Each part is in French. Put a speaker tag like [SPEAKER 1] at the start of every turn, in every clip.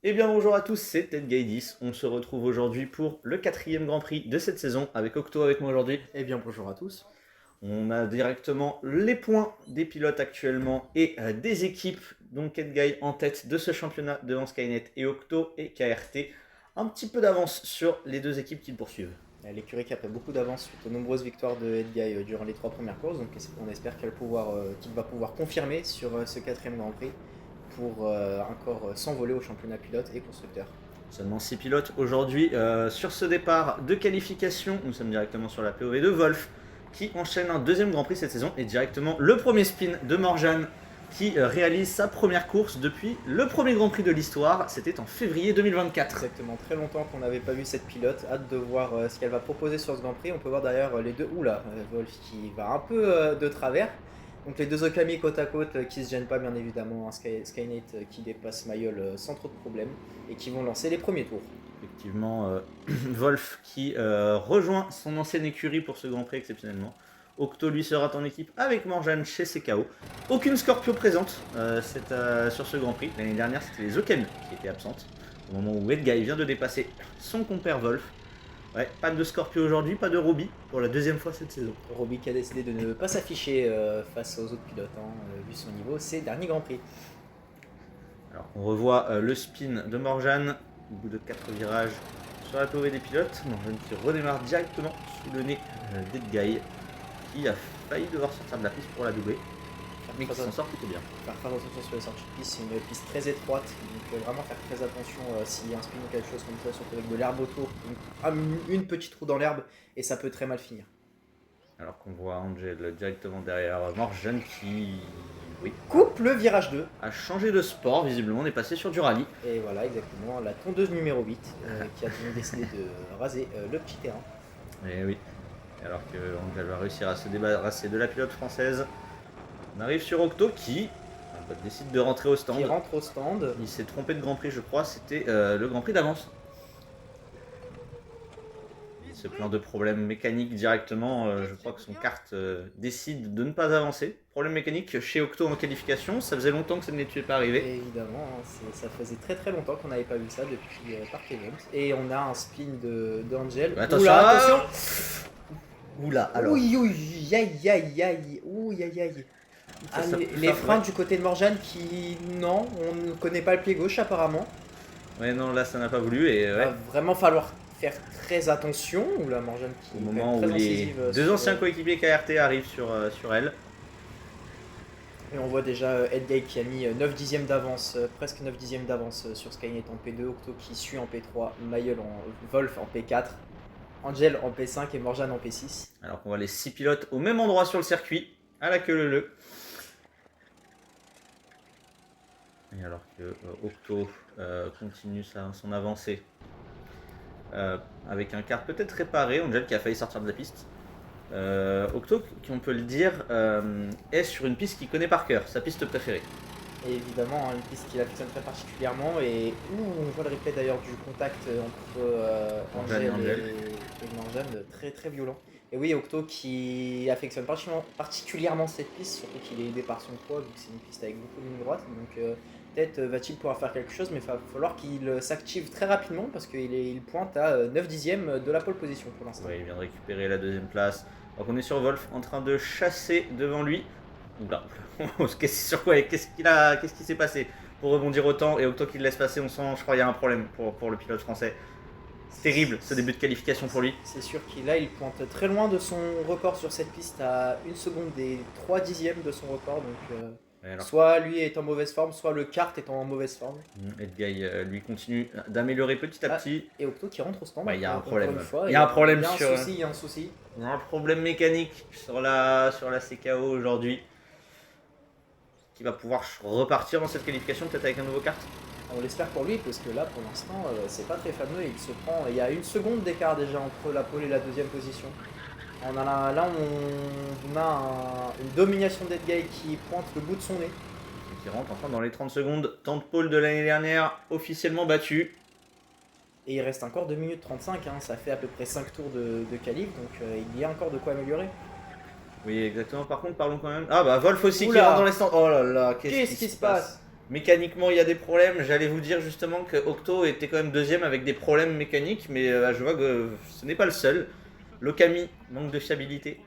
[SPEAKER 1] Eh bien bonjour à tous, c'est TEDGAY10. On se retrouve aujourd'hui pour le 4e Grand Prix de cette saison avec Octo avec moi aujourd'hui.
[SPEAKER 2] Eh bien bonjour à tous.
[SPEAKER 1] On a directement les points des pilotes actuellement et des équipes. Donc TEDGAY en tête de ce championnat devant Skynet et Octo et KRT. Un petit peu d'avance sur les deux équipes qui le poursuivent.
[SPEAKER 2] L'écurie qui a pris beaucoup d'avance suite aux nombreuses victoires de Edguy durant les 3 premières courses, donc on espère qu'il va pouvoir confirmer sur ce 4e Grand Prix pour encore s'envoler au championnat pilote et constructeur.
[SPEAKER 1] Seulement 6 pilotes aujourd'hui sur ce départ de qualification. Nous sommes directement sur la POV de Wolf qui enchaîne un deuxième Grand Prix cette saison et directement le premier spin de Morjane qui réalise sa première course depuis le premier Grand Prix de l'histoire. C'était en février 2024.
[SPEAKER 2] Exactement, très longtemps qu'on n'avait pas vu cette pilote. Hâte de voir ce qu'elle va proposer sur ce Grand Prix. On peut voir d'ailleurs les deux. Oula, Wolf qui va un peu de travers. Donc les deux Okami côte à côte qui se gênent pas bien évidemment. Skynet qui dépasse Mayol sans trop de problèmes et qui vont lancer les premiers tours.
[SPEAKER 1] Effectivement, Wolf qui rejoint son ancienne écurie pour ce Grand Prix exceptionnellement. Octo lui sera en équipe avec Morjane chez CKO. Aucune Scorpio présente sur ce Grand Prix. L'année dernière, c'était les Okami qui étaient absentes. Au moment où Edguy vient de dépasser son compère Wolf. Ouais, pas de Scorpio aujourd'hui, pas de Ruby pour la deuxième fois cette saison.
[SPEAKER 2] Ruby qui a décidé de ne pas s'afficher face aux autres pilotes, vu son niveau, c'est dernier Grand Prix.
[SPEAKER 1] Alors on revoit le spin de Morjane au bout de 4 virages sur la POV des pilotes. Morjane qui redémarre directement sous le nez d'Edguy qui a failli devoir sortir de la piste pour la doubler, mais qui s'en sort plutôt bien.
[SPEAKER 2] Faire très attention sur les sorties de piste, c'est une piste très étroite, donc vraiment faire très attention s'il y a un spin ou quelque chose comme ça, surtout avec de l'herbe autour, une petite roue dans l'herbe et ça peut très mal finir.
[SPEAKER 1] Alors qu'on voit Angel directement derrière Morjane qui
[SPEAKER 2] coupe le virage 2.
[SPEAKER 1] A changé de sport, visiblement on est passé sur du rallye.
[SPEAKER 2] Et voilà exactement, la tondeuse numéro 8 qui a décidé de raser le petit terrain.
[SPEAKER 1] Et oui. Alors que Angel va réussir à se débarrasser de la pilote française. On arrive sur Octo qui décide de rentrer au stand.
[SPEAKER 2] Il rentre au stand.
[SPEAKER 1] Il s'est trompé de Grand Prix, je crois. C'était le Grand Prix d'avance. Il se plaint de problèmes mécaniques directement. Je crois que son kart décide de ne pas avancer. Problème mécanique chez Octo en qualification. Ça faisait longtemps que ça n'était pas arrivé.
[SPEAKER 2] Et évidemment, ça faisait très longtemps qu'on n'avait pas vu ça depuis Park Event. Et on a un spin d'Angel.
[SPEAKER 1] Attention, attention. Oula, alors.
[SPEAKER 2] Ouh, aïe, aïe, aïe. Ouh, aïe, aïe. Les freins du côté de Morjane qui, non, on ne connaît pas le pied gauche apparemment.
[SPEAKER 1] Ouais, non, là ça n'a pas voulu et ouais.
[SPEAKER 2] Va vraiment falloir faire très attention. Ou la Morjane qui
[SPEAKER 1] au moment où les deux anciens coéquipiers KRT arrivent sur elle.
[SPEAKER 2] Et on voit déjà Edguy qui a mis 9 dixièmes d'avance, presque 9 dixièmes d'avance sur Skynet en P2, Octo qui suit en P3, Mayol Wolf en P4, Angel en P5 et Morjane en P6.
[SPEAKER 1] Alors qu'on voit les 6 pilotes au même endroit sur le circuit, à la queue leu. Et alors que Octo continue son avancée avec un kart peut-être réparé, Angel qui a failli sortir de la piste. Octo, qui on peut le dire, est sur une piste qu'il connaît par cœur, sa piste préférée.
[SPEAKER 2] Et évidemment, une piste qu'il affectionne très particulièrement et où on voit le replay d'ailleurs du contact entre Angel et Morjane, très violent. Et oui, Octo qui affectionne particulièrement cette piste, surtout qu'il est aidé par son poids vu que c'est une piste avec beaucoup de lignes droites. Donc peut-être va-t-il pouvoir faire quelque chose, mais il va falloir qu'il s'active très rapidement parce qu'il pointe à 9 dixièmes de la pole position pour l'instant.
[SPEAKER 1] Ouais, il vient de récupérer la deuxième place. Donc on est sur Wolf en train de chasser devant lui. Oula, sur quoi? Qu'est-ce qui s'est passé pour rebondir autant et Octo qui le laisse passer? On sent, je crois, il y a un problème pour le pilote français. C'est terrible ce début de qualification pour lui.
[SPEAKER 2] C'est sûr qu'il il pointe très loin de son record sur cette piste à 1 seconde des 3 dixièmes de son record. Donc soit lui est en mauvaise forme, soit le kart est en mauvaise forme.
[SPEAKER 1] Edguy lui continue d'améliorer petit à petit.
[SPEAKER 2] Et Octo qui rentre au stand.
[SPEAKER 1] Il y a un problème.
[SPEAKER 2] Il y a un
[SPEAKER 1] problème
[SPEAKER 2] il y a un souci.
[SPEAKER 1] Il y a un problème mécanique sur la CKO aujourd'hui. Qui va pouvoir repartir dans cette qualification peut-être avec un nouveau kart.
[SPEAKER 2] On l'espère pour lui parce que là pour l'instant c'est pas très fameux. Il y a 1 seconde d'écart déjà entre la pole et la deuxième position. On a une domination d'Edguy qui pointe le bout de son nez.
[SPEAKER 1] Et qui rentre enfin dans les 30 secondes. Temps de pole de l'année dernière officiellement battu.
[SPEAKER 2] Et il reste encore 2 minutes 35, ça fait à peu près 5 tours de qualif, donc il y a encore de quoi améliorer.
[SPEAKER 1] Oui, exactement. Par contre, parlons quand même. Ah bah Wolf aussi qui rentre dans les stands. Oh là là, qu'est-ce qui se passe? Mécaniquement, il y a des problèmes. J'allais vous dire justement que Octo était quand même deuxième avec des problèmes mécaniques, mais je vois que ce n'est pas le seul. L'Okami manque de fiabilité.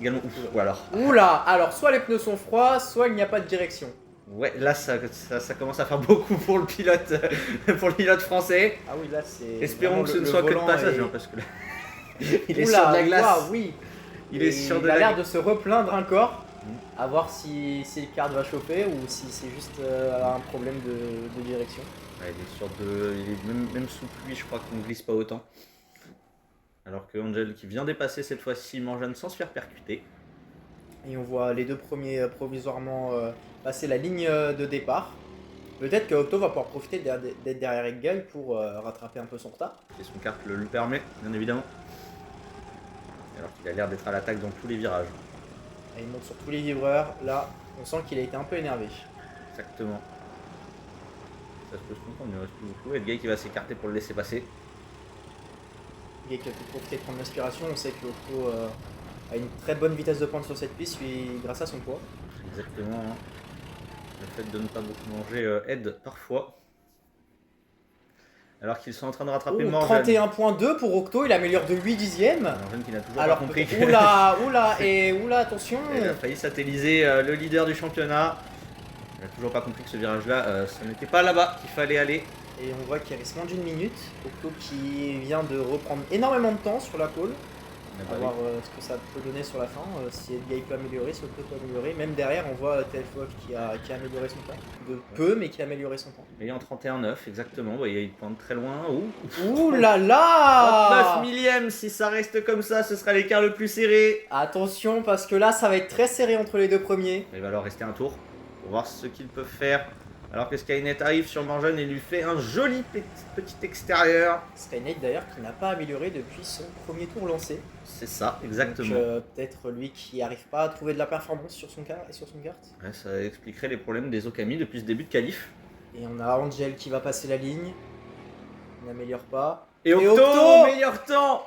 [SPEAKER 1] Également, ou alors.
[SPEAKER 2] Oula, alors soit les pneus sont froids, soit il n'y a pas de direction.
[SPEAKER 1] Ouais, là ça commence à faire beaucoup pour le pilote, pour le pilote français.
[SPEAKER 2] Ah oui, là c'est.
[SPEAKER 1] Espérons que ce ne soit que de passage, hein, parce que là, il est
[SPEAKER 2] Oula,
[SPEAKER 1] sur de la glace.
[SPEAKER 2] waouh, oui.
[SPEAKER 1] Il est sur de
[SPEAKER 2] Il a
[SPEAKER 1] la
[SPEAKER 2] l'air de se replaindre encore.
[SPEAKER 1] Mm.
[SPEAKER 2] À voir si le kart va chauffer ou si c'est juste un problème de direction.
[SPEAKER 1] Ouais, il est sur de. Il est même sous pluie, je crois qu'on ne glisse pas autant. Alors que Angel qui vient dépasser cette fois-ci Morjane sans se faire percuter.
[SPEAKER 2] Et on voit les deux premiers provisoirement passer la ligne de départ. Peut-être que Octo va pouvoir profiter d'être derrière Edguy pour rattraper un peu son retard.
[SPEAKER 1] Et son kart le permet, bien évidemment. Alors qu'il a l'air d'être à l'attaque dans tous les virages.
[SPEAKER 2] Et il monte sur tous les vibreurs. Là, on sent qu'il a été un peu énervé.
[SPEAKER 1] Exactement. Ça se peut se comprendre, il ne reste plus beaucoup. Edguy qui va s'écarter pour le laisser passer.
[SPEAKER 2] Edguy qui a pu profiter de prendre l'inspiration. On sait que Octo a une très bonne vitesse de pointe sur cette piste grâce à son poids.
[SPEAKER 1] Exactement. Le fait de ne pas beaucoup manger aide parfois. Alors qu'ils sont en train de rattraper Morjane.
[SPEAKER 2] 31.2 pour Octo, il améliore de 8 dixièmes.
[SPEAKER 1] Morjane qui n'a toujours
[SPEAKER 2] Alors,
[SPEAKER 1] pas compris que...
[SPEAKER 2] oula, attention.
[SPEAKER 1] Il a failli satelliser le leader du championnat. Il n'a toujours pas compris que ce virage-là, ce n'était pas là-bas qu'il fallait aller.
[SPEAKER 2] Et on voit qu'il reste moins d'une minute. Octo qui vient de reprendre énormément de temps sur la pole. On va voir ce que ça peut donner sur la fin, si Edguy peut améliorer, si Octo peut améliorer. Même derrière, on voit TFOF qui a amélioré son temps. De peu, mais qui a amélioré son temps.
[SPEAKER 1] Et en 31.9, exactement. Vous voyez, il pointe très loin.
[SPEAKER 2] Ouh là là
[SPEAKER 1] 9 millièmes, si ça reste comme ça, ce sera l'écart le plus serré.
[SPEAKER 2] Attention, parce que là, ça va être très serré entre les deux premiers.
[SPEAKER 1] Il va alors rester un tour pour voir ce qu'ils peuvent faire. Alors que Skynet arrive sur Morjane et lui fait un joli petit extérieur.
[SPEAKER 2] Skynet d'ailleurs qui n'a pas amélioré depuis son premier tour lancé.
[SPEAKER 1] C'est ça, exactement.
[SPEAKER 2] Donc peut-être lui qui n'arrive pas à trouver de la performance sur son kart.
[SPEAKER 1] Ouais, ça expliquerait les problèmes des Okami depuis ce début de qualif.
[SPEAKER 2] Et on a Angel qui va passer la ligne. Il n'améliore pas.
[SPEAKER 1] Et Octo, meilleur temps.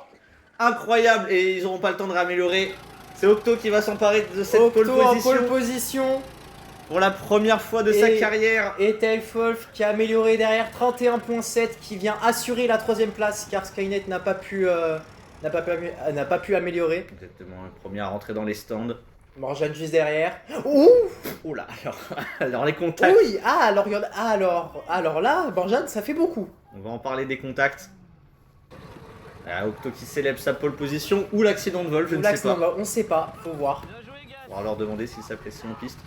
[SPEAKER 1] Incroyable. Et ils n'auront pas le temps de réaméliorer. C'est Octo qui va s'emparer de cette pole position.
[SPEAKER 2] En pole position.
[SPEAKER 1] Pour la première fois de sa carrière.
[SPEAKER 2] Et TFOF qui a amélioré derrière 31.7 qui vient assurer la troisième place car Skynet n'a pas pu améliorer.
[SPEAKER 1] Exactement, le premier à rentrer dans les stands.
[SPEAKER 2] Morjane juste derrière. Ouh
[SPEAKER 1] Oula, alors les contacts.
[SPEAKER 2] Oui, alors là, Morjane, ça fait beaucoup.
[SPEAKER 1] On va en parler des contacts. Octo qui célèbre sa pole position ou l'accident de vol, je ne sais pas.
[SPEAKER 2] On sait pas, faut voir.
[SPEAKER 1] On va leur demander s'ils s'apprécient en piste.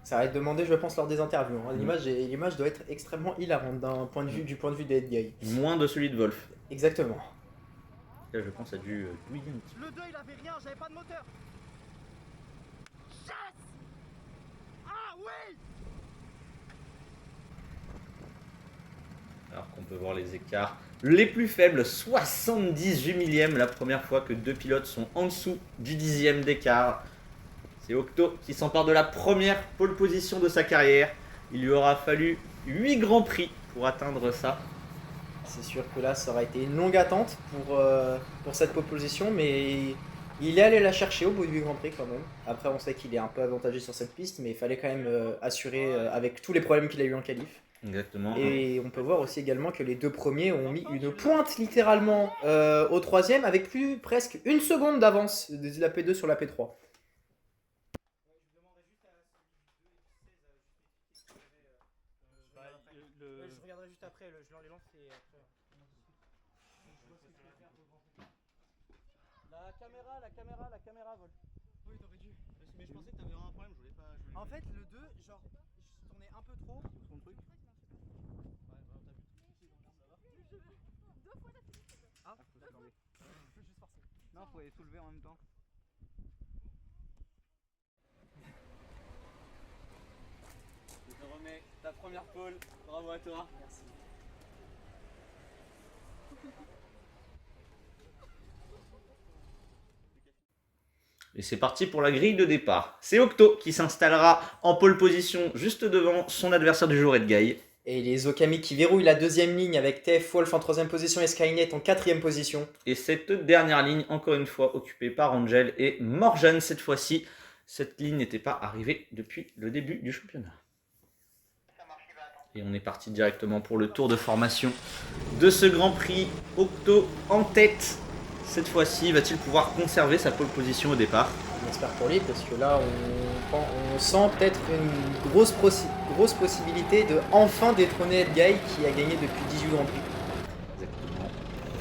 [SPEAKER 2] Ça va être demandé, je pense, lors des interviews. L'image doit être extrêmement hilarante du point de vue d'Edguy.
[SPEAKER 1] Moins de celui de Wolf.
[SPEAKER 2] Exactement.
[SPEAKER 1] Là, je pense à du douiller un petit peu.
[SPEAKER 3] Le 2 il avait rien, j'avais pas de moteur. Chasse. Ah oui.
[SPEAKER 1] Alors qu'on peut voir les écarts les plus faibles, 78 millièmes, la première fois que deux pilotes sont en dessous du dixième d'écart. C'est Octo qui s'empare de la première pole position de sa carrière. Il lui aura fallu 8 grands prix pour atteindre ça.
[SPEAKER 2] C'est sûr que là, ça aurait été une longue attente pour cette pole position, mais il est allé la chercher au bout du 8 grands prix quand même. Après, on sait qu'il est un peu avantagé sur cette piste, mais il fallait quand même assurer avec tous les problèmes qu'il a eu en qualif.
[SPEAKER 1] Exactement.
[SPEAKER 2] Et on peut voir aussi également que les deux premiers ont mis une pointe littéralement au troisième avec presque une seconde d'avance de la P2 sur la P3. Je regarderai juste après, je leur les lance et après. La caméra vole.
[SPEAKER 3] Oui, t'aurais dû. Mais je pensais que t'avais un problème, je voulais pas.
[SPEAKER 2] En fait, le 2, genre, je tournais un peu trop ton truc. Ah, d'accord. Je peux juste forcer.
[SPEAKER 3] Non, faut les soulever en même temps.
[SPEAKER 2] Je te remets ta première pole. Bravo à toi. Merci.
[SPEAKER 1] Et c'est parti pour la grille de départ. C'est Octo qui s'installera en pole position juste devant son adversaire du jour, Edguy.
[SPEAKER 2] Et les Okami qui verrouillent la deuxième ligne avec TF Wolf en troisième position et Skynet en quatrième position.
[SPEAKER 1] Et cette dernière ligne, encore une fois, occupée par Angel et Morjane cette fois-ci. Cette ligne n'était pas arrivée depuis le début du championnat. Et on est parti directement pour le tour de formation de ce Grand Prix. Octo en tête. Cette fois-ci, va-t-il pouvoir conserver sa pole position au départ?
[SPEAKER 2] On espère pour lui, parce que là, on sent peut-être une grosse possibilité de enfin détrôner Edguy qui a gagné depuis 18 Grands Prix.
[SPEAKER 1] Exactement.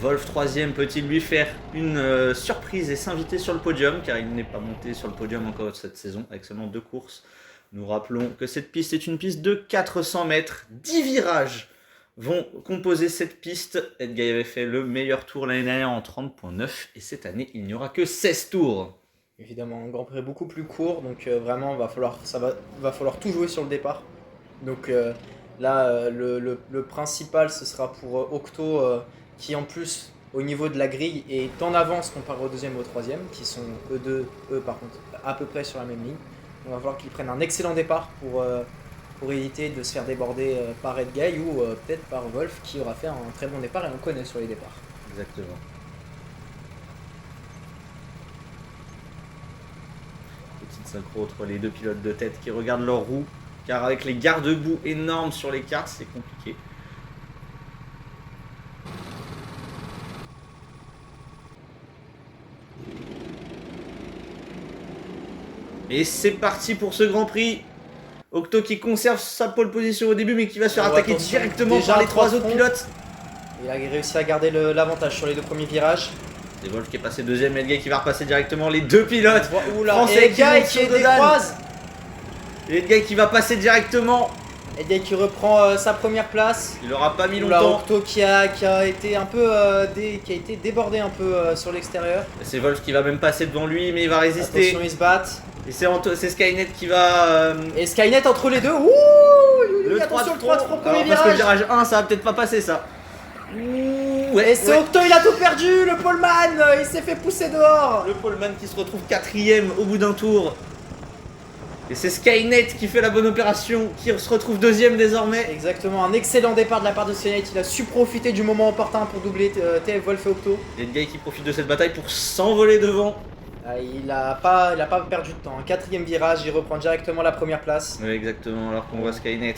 [SPEAKER 1] Wolf 3ème peut-il lui faire une surprise et s'inviter sur le podium, car il n'est pas monté sur le podium encore cette saison avec seulement 2 courses. Nous rappelons que cette piste est une piste de 400 mètres, 10 virages vont composer cette piste. Edguy avait fait le meilleur tour l'année dernière en 30.9 et cette année il n'y aura que 16 tours.
[SPEAKER 2] Évidemment, un Grand Prix beaucoup plus court, donc vraiment va falloir tout jouer sur le départ. Donc là, le principal ce sera pour Octo qui en plus au niveau de la grille est en avance comparé au deuxième et au troisième, qui sont eux par contre à peu près sur la même ligne. On va falloir qu'ils prennent un excellent départ pour éviter de se faire déborder par Edguy ou peut-être par Wolf qui aura fait un très bon départ et on connaît sur les départs.
[SPEAKER 1] Exactement. Petite synchro entre les deux pilotes de tête qui regardent leurs roues, car avec les garde-boue énormes sur les cartes, c'est compliqué. Et c'est parti pour ce Grand Prix. Octo qui conserve sa pole position au début, mais qui va se faire attaquer directement par les 3 autres pilotes.
[SPEAKER 2] Il a réussi à garder l'avantage sur les 2 premiers virages.
[SPEAKER 1] C'est Wolf qui est passé deuxième, Edguy qui va repasser directement les 2 pilotes.
[SPEAKER 2] Français qui décroise.
[SPEAKER 1] Et Edguy qui va passer directement.
[SPEAKER 2] Edguy qui reprend sa première place.
[SPEAKER 1] Il aura pas mis longtemps.
[SPEAKER 2] Octo qui a été un peu qui a été débordé un peu sur l'extérieur.
[SPEAKER 1] C'est Wolf qui va même passer devant lui, mais il va résister.
[SPEAKER 2] Attention, ils se battent.
[SPEAKER 1] Et c'est Skynet qui va...
[SPEAKER 2] Et Skynet entre les deux. Ouh, attention, le 3 de front, premier virage.
[SPEAKER 1] Parce que le virage 1, ça va peut-être pas passer ça.
[SPEAKER 2] Et c'est Octo, il a tout perdu. Le poleman, il s'est fait pousser dehors.
[SPEAKER 1] Le poleman qui se retrouve 4ème au bout d'un tour. Et c'est Skynet qui fait la bonne opération, qui se retrouve 2ème désormais.
[SPEAKER 2] Exactement, un excellent départ de la part de Skynet. Il a su profiter du moment opportun pour doubler TF Wolf et Octo.
[SPEAKER 1] Et Edguy qui profite de cette bataille pour s'envoler devant.
[SPEAKER 2] Il a pas perdu de temps. Un 4ème virage, il reprend directement la première place.
[SPEAKER 1] Oui, exactement, alors qu'on voit Skynet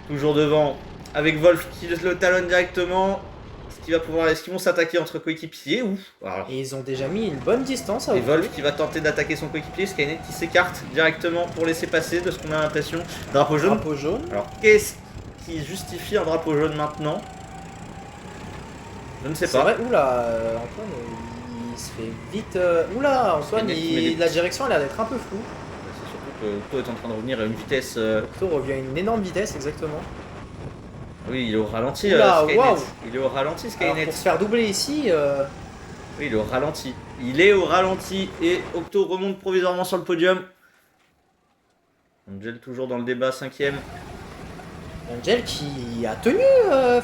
[SPEAKER 1] toujours devant, avec Wolf qui le talonne directement. Est-ce qu'ils vont s'attaquer entre coéquipiers ou... Alors.
[SPEAKER 2] Et ils ont déjà mis une bonne distance à
[SPEAKER 1] Et Wolf qui va tenter d'attaquer son coéquipier, Skynet qui s'écarte directement pour laisser passer, de ce qu'on a l'impression. Drapeau jaune.
[SPEAKER 2] Drapeau jaune.
[SPEAKER 1] Alors qu'est-ce qui justifie un drapeau jaune maintenant? Je ne sais pas.
[SPEAKER 2] C'est vrai, oula, Antoine, il se fait vite... Oula, Antoine, la direction a l'air d'être un peu floue.
[SPEAKER 1] C'est surtout que Octo est en train de revenir à une vitesse...
[SPEAKER 2] Octo revient à une énorme vitesse, exactement.
[SPEAKER 1] Oui, il est au ralenti,
[SPEAKER 2] Oula,
[SPEAKER 1] Skynet.
[SPEAKER 2] wow.
[SPEAKER 1] Il est au ralenti, Skynet.
[SPEAKER 2] Alors, pour se faire doubler ici...
[SPEAKER 1] Oui, il est au ralenti. Il est au ralenti et Octo remonte provisoirement sur le podium. Angel toujours dans le débat, 5ème.
[SPEAKER 2] Angel qui a tenu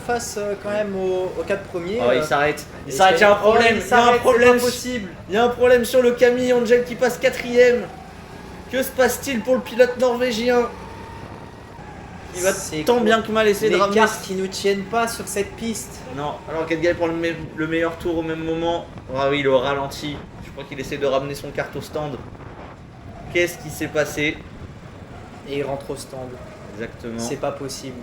[SPEAKER 2] face quand même aux 4 premiers.
[SPEAKER 1] Oh, il s'arrête. Il s'arrête, il y a un problème. Il y a un problème.
[SPEAKER 2] Possible.
[SPEAKER 1] Il y a un problème sur le Camille. Angel qui passe 4ème. Que se passe-t-il pour le pilote norvégien? Il va tant bien que mal essayer de ramener.
[SPEAKER 2] Les cartes qui ne tiennent pas sur cette piste.
[SPEAKER 1] Non, alors qu'Edguy prend le meilleur tour au même moment. Ah oui, il est au ralenti. Je crois qu'il essaie de ramener son kart au stand. Qu'est-ce qui s'est passé?
[SPEAKER 2] Et il rentre au stand.
[SPEAKER 1] Exactement.
[SPEAKER 2] C'est pas possible.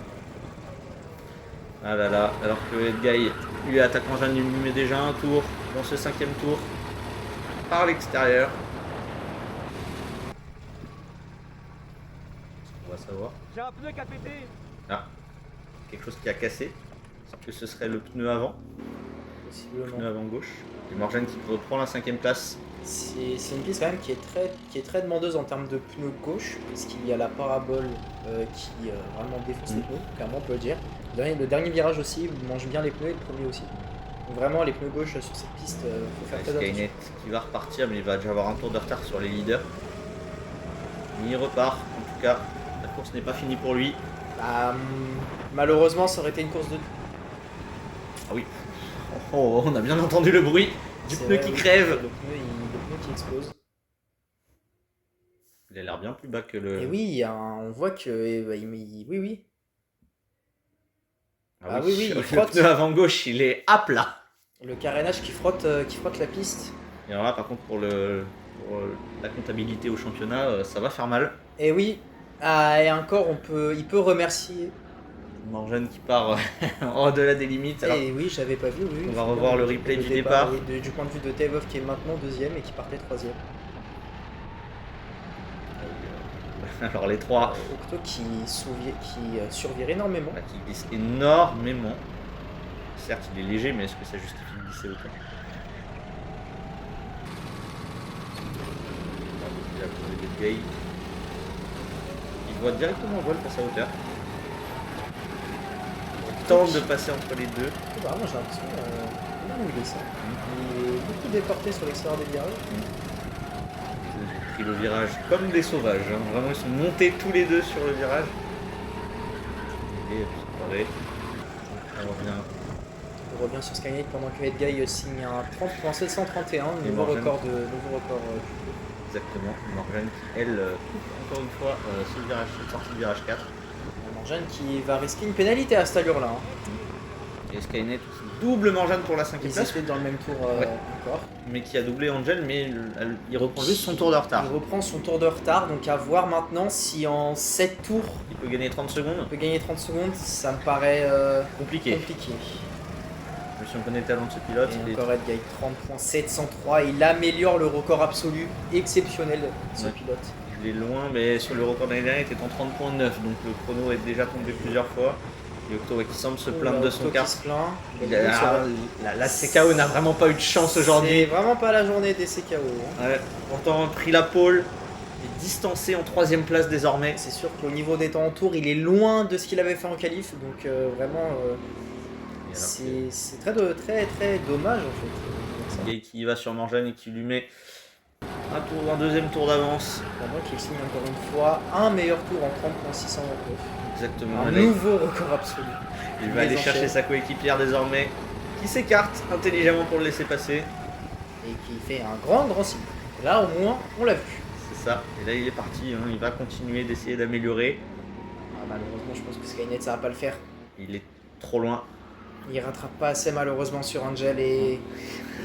[SPEAKER 1] Ah là là, alors que Edguy, lui, attaquant jeune, il lui met déjà un tour dans ce 5ème tour. Par l'extérieur. On va savoir.
[SPEAKER 3] J'ai un pneu qui a pété.
[SPEAKER 1] Ah, quelque chose qui a cassé. Est-ce que ce serait le pneu avant? Le
[SPEAKER 2] Possiblement.
[SPEAKER 1] pneu avant gauche. Et Morgan qui reprend la 5ème place.
[SPEAKER 2] C'est une piste quand même qui est très demandeuse en termes de pneus gauche, puisqu'il y a la parabole qui vraiment défonce les pneus, clairement on peut le dire. Le dernier virage aussi mange bien les pneus et le premier aussi. Donc vraiment les pneus gauche sur cette piste, faut faire très attention.
[SPEAKER 1] Skynet qui va repartir, mais il va déjà avoir un tour de retard sur les leaders. Il repart, en tout cas, la course n'est pas finie pour lui.
[SPEAKER 2] Bah, malheureusement ça aurait été une course de...
[SPEAKER 1] Ah oui, oh, on a bien entendu le bruit du pneu qui crève.
[SPEAKER 2] Le pneu qui explose.
[SPEAKER 1] Il a l'air bien plus bas que le...
[SPEAKER 2] Et oui, on voit que... oui.
[SPEAKER 1] Ah oui,
[SPEAKER 2] il
[SPEAKER 1] le
[SPEAKER 2] frotte.
[SPEAKER 1] pneu avant gauche, il est à plat.
[SPEAKER 2] Le carénage qui frotte la piste.
[SPEAKER 1] Et alors là, par contre, pour la comptabilité au championnat, ça va faire mal.
[SPEAKER 2] Et oui, et encore, il peut remercier
[SPEAKER 1] Morgan qui part au-delà des limites. Alors,
[SPEAKER 2] Et oui, j'avais pas vu. Oui,
[SPEAKER 1] on va revoir le replay du départ.
[SPEAKER 2] Et du point de vue de Tevov qui est maintenant deuxième et qui partait troisième.
[SPEAKER 1] alors les trois
[SPEAKER 2] Octo qui survire énormément.
[SPEAKER 1] qui glisse énormément. Certes, il est léger, mais est-ce que ça justifie de glisser autant? Il a posé des gays. Il voit directement Wolf à sa hauteur. Il tente de passer entre les deux.
[SPEAKER 2] Bah, moi j'ai l'impression où il est ça. Il est beaucoup déporté sur l'extérieur des virages.
[SPEAKER 1] Ils ont pris le virage comme des sauvages. Hein. Vraiment, ils sont montés tous les deux sur le virage. Et pareil.
[SPEAKER 2] On revient sur Skynet pendant que Edguy signe un 30.731, nouveau record du coup.
[SPEAKER 1] Exactement. Morgan qui, elle, encore une fois, sur le virage, sortie du virage 4.
[SPEAKER 2] Morgan qui va risquer une pénalité à cette allure-là.
[SPEAKER 1] Et Skynet qui double Morgan pour la 5ème
[SPEAKER 2] Ils
[SPEAKER 1] place.
[SPEAKER 2] étaient dans le même tour encore.
[SPEAKER 1] Mais qui a doublé Angel, mais il reprend juste son tour de retard.
[SPEAKER 2] Il reprend son tour de retard, donc à voir maintenant si en 7 tours
[SPEAKER 1] Il peut gagner 30 secondes.
[SPEAKER 2] il peut gagner 30 secondes, ça me paraît
[SPEAKER 1] Compliqué. Je suis on connaît le talent de ce pilote.
[SPEAKER 2] Et encore Edguy 30.703, il améliore le record absolu exceptionnel de ce pilote.
[SPEAKER 1] Il est loin, mais sur le record de l'année dernière, il était en 30.9, donc le chrono est déjà tombé plusieurs fois. Et Octo qui semble se plaindre de son kart. La CKO n'a vraiment pas eu de chance aujourd'hui.
[SPEAKER 2] C'est vraiment pas la journée des CKO. Hein.
[SPEAKER 1] Ouais, pourtant pris la pole, est distancé en 3ème place désormais.
[SPEAKER 2] C'est sûr qu'au niveau des temps en tour, il est loin de ce qu'il avait fait en qualif, donc vraiment c'est très dommage en fait.
[SPEAKER 1] Et qui va sur Morgan et qui lui met un deuxième tour d'avance.
[SPEAKER 2] Pendant qu'il signe encore une fois un meilleur tour en 30.629.
[SPEAKER 1] Exactement.
[SPEAKER 2] Un nouveau record absolu.
[SPEAKER 1] Il va aller chercher sa coéquipière désormais, qui s'écarte intelligemment pour le laisser passer.
[SPEAKER 2] Et qui fait un grand signe. Là au moins, on l'a vu.
[SPEAKER 1] C'est ça. Et là il est parti, hein. Il va continuer d'essayer d'améliorer.
[SPEAKER 2] Malheureusement, je pense que Skynet ça va pas le faire.
[SPEAKER 1] Il est trop loin.
[SPEAKER 2] Il rattrape pas assez malheureusement sur Angel et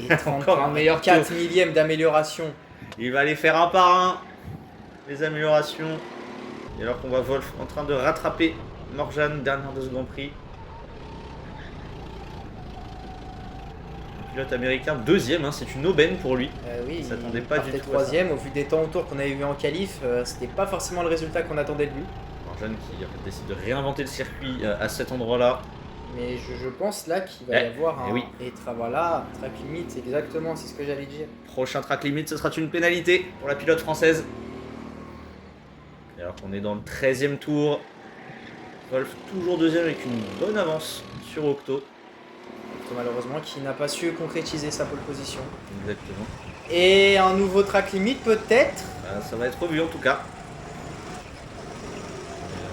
[SPEAKER 2] 30,
[SPEAKER 1] Encore un meilleur
[SPEAKER 2] 4 millièmes d'amélioration.
[SPEAKER 1] Il va aller faire un par un les améliorations. Et alors qu'on voit Wolf en train de rattraper Morgan, dernière de ce Grand Prix. Le pilote américain, deuxième, hein, c'est une aubaine pour lui.
[SPEAKER 2] Oui,
[SPEAKER 1] il s'attendait pas du tout à ça.
[SPEAKER 2] Troisième, au vu des temps autour qu'on avait vu en qualif, c'était pas forcément le résultat qu'on attendait de lui.
[SPEAKER 1] Morgan qui décide de réinventer le circuit à cet endroit-là.
[SPEAKER 2] Mais je pense là qu'il va y avoir un...
[SPEAKER 1] oui.
[SPEAKER 2] Et voilà, track limit, exactement, c'est ce que j'allais dire.
[SPEAKER 1] Prochain track limit, ce sera une pénalité pour la pilote française. Et alors qu'on est dans le 13e tour. Wolf toujours deuxième avec une bonne avance sur Octo.
[SPEAKER 2] Octo malheureusement qui n'a pas su concrétiser sa pole position.
[SPEAKER 1] Exactement.
[SPEAKER 2] Et un nouveau track limit peut-être.
[SPEAKER 1] Ça va être revu en tout cas.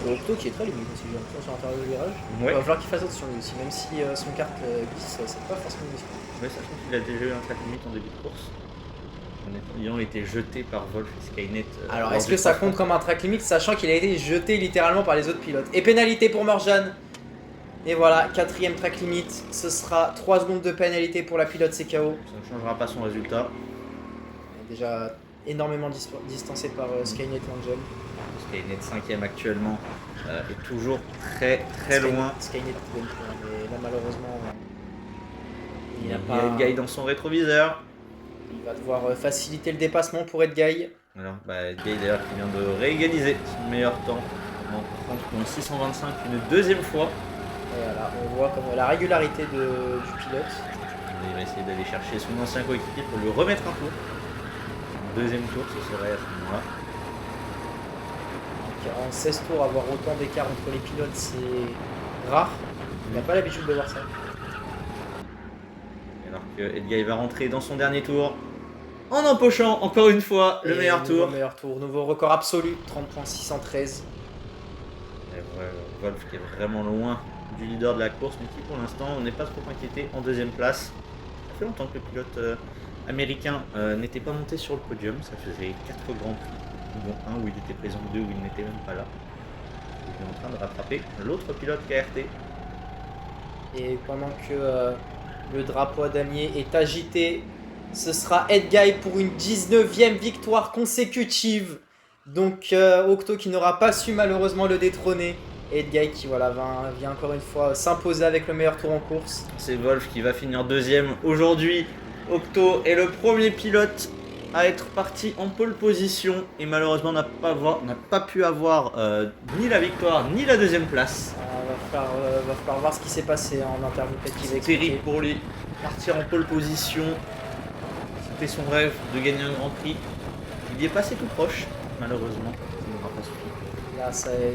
[SPEAKER 2] Octo qui est très limite aussi, j'ai l'impression sur l'intérieur du virage.
[SPEAKER 1] Ouais.
[SPEAKER 2] Il va falloir qu'il fasse attention lui aussi, même si son kart glisse, c'est pas forcément une mission.
[SPEAKER 1] Oui, sachant qu'il a déjà eu un track limit en début de course. En ayant été jeté par Wolf et Skynet.
[SPEAKER 2] Alors est-ce que ça compte comme un track limit, sachant qu'il a été jeté littéralement par les autres pilotes. Et pénalité pour Morgan. Et voilà, 4ème track limit, ce sera 3 secondes de pénalité pour la pilote CKO.
[SPEAKER 1] Ça ne changera pas son résultat.
[SPEAKER 2] Déjà énormément distancé par Skynet et Angel.
[SPEAKER 1] Skynet 5ème actuellement est toujours très loin.
[SPEAKER 2] Skynet mais là malheureusement
[SPEAKER 1] il y a Edguy dans son rétroviseur.
[SPEAKER 2] Il va devoir faciliter le dépassement pour Edguy.
[SPEAKER 1] Alors, Edguy d'ailleurs qui vient de réégaliser son meilleur temps en 30.625 une deuxième fois.
[SPEAKER 2] Et voilà, on voit comme la régularité du pilote.
[SPEAKER 1] Il va essayer d'aller chercher son ancien coéquipier pour lui remettre un tour. Un deuxième tour, ce serait à ce moment-là.
[SPEAKER 2] En 16 tours, avoir autant d'écart entre les pilotes, c'est rare. Il n'a pas l'habitude de voir ça.
[SPEAKER 1] Alors que Edguy va rentrer dans son dernier tour en empochant encore une fois le meilleur tour.
[SPEAKER 2] Nouveau record absolu, 30.613.
[SPEAKER 1] Wolf qui est vraiment loin du leader de la course, mais qui pour l'instant on n'est pas trop inquiété en deuxième place. Ça fait longtemps que le pilote américain n'était pas monté sur le podium, ça faisait 4 grands prix. Dont un où il était présent, 2 où il n'était même pas là. Il est en train de rattraper l'autre pilote KRT.
[SPEAKER 2] Et pendant que le drapeau à damier est agité, ce sera Edguy pour une 19e victoire consécutive. Donc Octo qui n'aura pas su malheureusement le détrôner. Et Edguy qui voilà, vient encore une fois s'imposer avec le meilleur tour en course.
[SPEAKER 1] C'est Wolf qui va finir deuxième aujourd'hui. Octo est le premier pilote à être parti en pole position et malheureusement n'a pas pu avoir ni la victoire ni la deuxième place.
[SPEAKER 2] Va falloir voir ce qui s'est passé en interview, peut-être qu'il va
[SPEAKER 1] C'est
[SPEAKER 2] expliquer.
[SPEAKER 1] terrible pour lui. Partir en pole position, c'était son rêve de gagner un Grand Prix. Il y est passé tout proche, malheureusement. Ça n'aura pas suffi.
[SPEAKER 2] Là,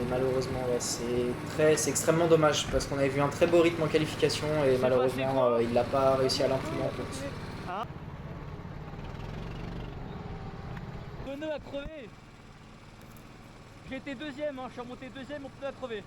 [SPEAKER 2] malheureusement, ouais, c'est extrêmement dommage parce qu'on avait vu un très beau rythme en qualification et malheureusement, il n'a pas réussi à l'imprimer en course.
[SPEAKER 3] Le pneu a crevé. J'ai été deuxième, hein. Je suis remonté deuxième, mon pneu a crevé.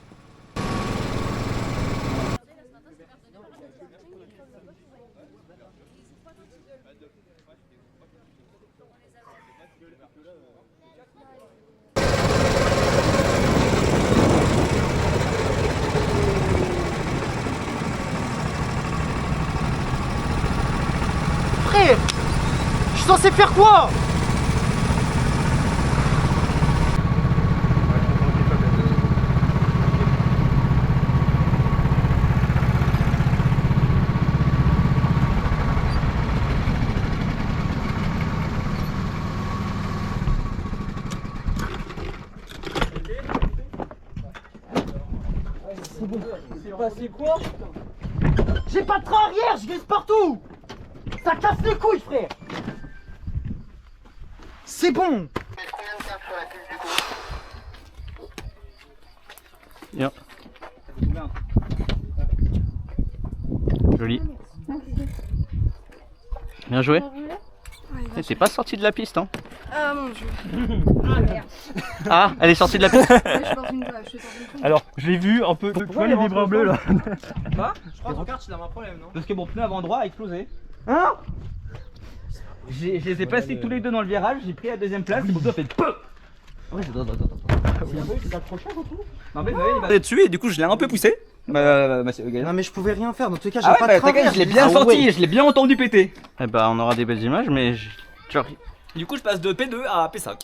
[SPEAKER 4] Frère, je suis censé faire quoi?
[SPEAKER 3] C'est passé quoi?
[SPEAKER 4] J'ai pas de train arrière, je glisse partout. Ça casse les couilles, frère. C'est bon.
[SPEAKER 3] Bien. Joli. Bien joué. Eh, t'es pas sorti de la piste, hein?
[SPEAKER 5] Ah mon dieu. Ah merde.
[SPEAKER 3] Ah, elle est sortie de la piste.
[SPEAKER 5] Ouais, je suis dans une tombe.
[SPEAKER 3] Alors, je l'ai vu un peu. Pourquoi les vibreurs bleus là?
[SPEAKER 4] Quoi? Je crois que ton kart il a un problème, non?
[SPEAKER 3] Parce que mon pneu avant droit a explosé.
[SPEAKER 4] Hein?
[SPEAKER 3] Je les ai passés tous les deux dans le virage, j'ai pris la deuxième place et mon pneu a fait PEUH. Ouais, attends. Non mais il est dessus et du coup je l'ai un peu poussé.
[SPEAKER 4] Non mais je pouvais rien faire, dans tous les cas j'ai
[SPEAKER 3] Ah
[SPEAKER 4] pas
[SPEAKER 3] ouais,
[SPEAKER 4] de train arrière.
[SPEAKER 3] je l'ai bien
[SPEAKER 4] Ah
[SPEAKER 3] senti,
[SPEAKER 4] ouais.
[SPEAKER 3] je l'ai bien entendu péter. Eh bah on aura des belles images mais genre... Du coup je passe de P2 à P5.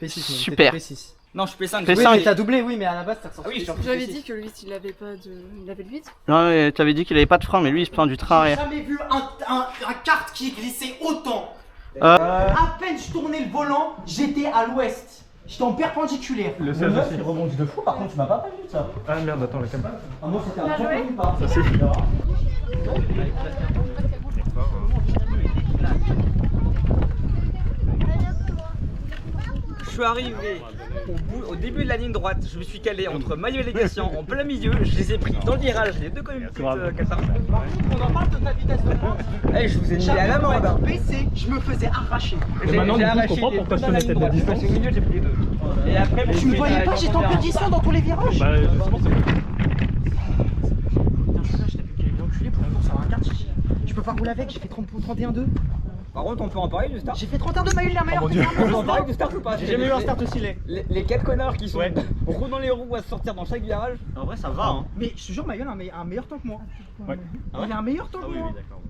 [SPEAKER 4] P6,
[SPEAKER 3] Super.
[SPEAKER 4] P6.
[SPEAKER 3] Non je suis P5.
[SPEAKER 4] Oui,
[SPEAKER 3] P5.
[SPEAKER 4] mais t'as doublé, oui, mais à la base t'as ressorti.
[SPEAKER 3] Ah oui, je suis
[SPEAKER 5] J'avais dit que le 8 il avait pas de. Il avait le 8.
[SPEAKER 3] Non mais t'avais dit qu'il avait pas de frein mais lui il se prend du train
[SPEAKER 4] J'ai
[SPEAKER 3] arrière.
[SPEAKER 4] jamais vu un kart qui glissait autant.
[SPEAKER 3] Euh.
[SPEAKER 4] À peine je tournais le volant, j'étais à l'ouest. J'étais en perpendiculaire.
[SPEAKER 6] Le 16 aussi.
[SPEAKER 4] Il rebondit de fou, par contre tu m'as pas prévu ça.
[SPEAKER 6] Ah merde, attends, la caméra.
[SPEAKER 4] Ah, moi c'était un
[SPEAKER 5] Bien joué.
[SPEAKER 4] ou pas.
[SPEAKER 6] Ça c'est.
[SPEAKER 3] Je suis arrivé au début de la ligne droite, je me suis calé entre Maillot et Légation en plein milieu, je les ai pris dans le virage, les deux comme une petite cataracte.
[SPEAKER 4] On en parle de ta vitesse de pointe.
[SPEAKER 3] Eh, je vous ai mis à l'amende. hein.
[SPEAKER 4] PC, je me faisais arracher.
[SPEAKER 6] Et maintenant, du coup, je
[SPEAKER 3] arraché
[SPEAKER 6] comprends
[SPEAKER 3] les
[SPEAKER 6] pourquoi
[SPEAKER 3] deux
[SPEAKER 6] je te
[SPEAKER 3] dans la
[SPEAKER 6] mettais
[SPEAKER 3] ligne
[SPEAKER 6] de la
[SPEAKER 3] droite. Je suis
[SPEAKER 6] distance.
[SPEAKER 3] passé au milieu, j'ai pris les deux. Et après,
[SPEAKER 4] Tu me voyais pas, j'étais en perdition dans tous les virages.
[SPEAKER 6] Bah, justement, c'est bon.
[SPEAKER 4] Putain, je suis là, je t'ai vu enculé pour une course à un kart. Je peux pas rouler avec, j'ai fait 31-2.
[SPEAKER 3] Par contre, on peut en parler du start.
[SPEAKER 4] J'ai fait 31-2, Maël, la meilleure.
[SPEAKER 6] Oh mon Dieu.
[SPEAKER 3] On peut en parler du start ou pas?
[SPEAKER 4] J'ai jamais eu un start aussi laid.
[SPEAKER 3] Les 4 connards qui sont
[SPEAKER 6] Ouais.
[SPEAKER 3] roulent dans les roues à sortir dans chaque virage.
[SPEAKER 1] En vrai, ça va, hein.
[SPEAKER 4] Mais je te jure, Maël a un meilleur temps que moi.
[SPEAKER 6] Ouais.
[SPEAKER 4] Il a un meilleur temps que moi.
[SPEAKER 1] d'accord.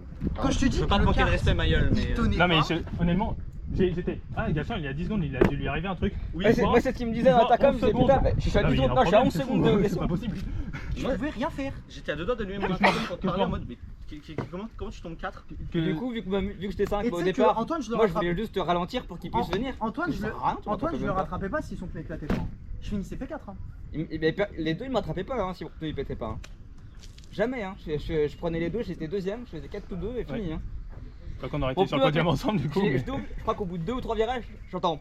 [SPEAKER 4] Quand je te dis
[SPEAKER 1] Je veux
[SPEAKER 4] que
[SPEAKER 1] pas te
[SPEAKER 4] le
[SPEAKER 1] manquer de
[SPEAKER 4] kart,
[SPEAKER 1] respect, Mayol, mais.
[SPEAKER 4] il tenait
[SPEAKER 6] Non, mais
[SPEAKER 4] pas.
[SPEAKER 6] honnêtement, j'étais. Ah, Gaston, il y a 10 secondes, il a dû lui arriver un truc. Oui,
[SPEAKER 3] Moi, c'est ce qu'il me disait dans la tacom, c'est putain, je suis à 10 secondes, non, je suis à 11 secondes de
[SPEAKER 6] C'est
[SPEAKER 3] Gaston.
[SPEAKER 6] pas possible.
[SPEAKER 4] Je pouvais rien faire.
[SPEAKER 1] J'étais à deux doigts de lui
[SPEAKER 6] Que
[SPEAKER 1] mettre
[SPEAKER 6] je m'en-
[SPEAKER 1] pour te
[SPEAKER 6] que je
[SPEAKER 1] parler en
[SPEAKER 6] m'en-
[SPEAKER 1] mode. Mais comment tu tombes 4?
[SPEAKER 3] Du coup, vu que j'étais 5
[SPEAKER 4] Et
[SPEAKER 3] au
[SPEAKER 4] tu sais que
[SPEAKER 3] départ,
[SPEAKER 4] Antoine, je le
[SPEAKER 3] moi je
[SPEAKER 4] rattrape.
[SPEAKER 3] voulais juste te ralentir pour qu'il puisse venir.
[SPEAKER 4] Antoine,
[SPEAKER 3] Mais
[SPEAKER 4] je
[SPEAKER 3] ça
[SPEAKER 4] le,
[SPEAKER 3] sert à rien, tu
[SPEAKER 4] Antoine, je le
[SPEAKER 3] même pas.
[SPEAKER 4] rattrapais pas si son pneu éclatait pas. Je finissais P4. Hein.
[SPEAKER 3] Les deux ils m'attrapaient pas hein, si mon pneu il pétait pas. hein. Jamais, hein. Je prenais les deux, j'étais deuxième, je faisais 4 tous 2 et fini. Hein.
[SPEAKER 6] Pas qu'on aurait
[SPEAKER 3] Au
[SPEAKER 6] été sur le
[SPEAKER 3] plus,
[SPEAKER 6] podium ensemble du coup. mais-
[SPEAKER 3] Je crois qu'au bout de 2 ou 3 virages, j'entends.